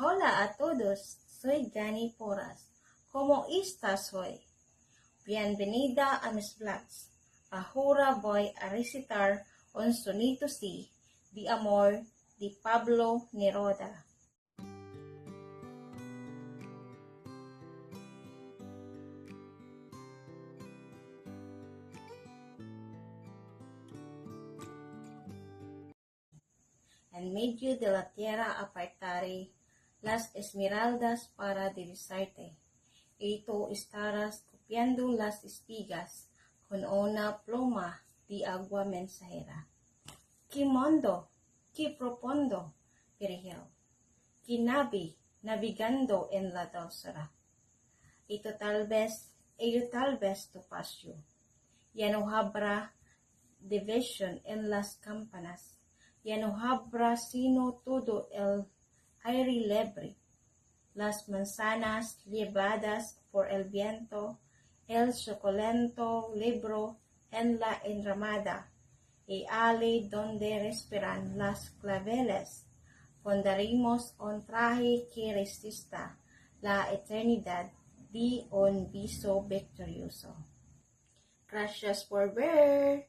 Hola a todos, soy Gani Porras. ¿Cómo estás hoy? Bienvenida a mis vlogs. Ahora voy a recitar un sonito sí de amor de Pablo Neruda. En medio de la tierra apartaré las esmeraldas para divisarte, y tú estarás copiando las espigas con una pluma de agua mensajera. ¡Qué mundo! ¡Qué profundo! Virgil, ¡qué nave navegando en la dulzura! Ello tal vez topacio. Ya no habrá división en las campanas. Ya no habrá sino todo el aire libre, las manzanas llevadas por el viento, el suculento libro en la enramada, y allí donde respiran las claveles, fundaremos un traje que resista la eternidad de un beso victorioso. Gracias por ver.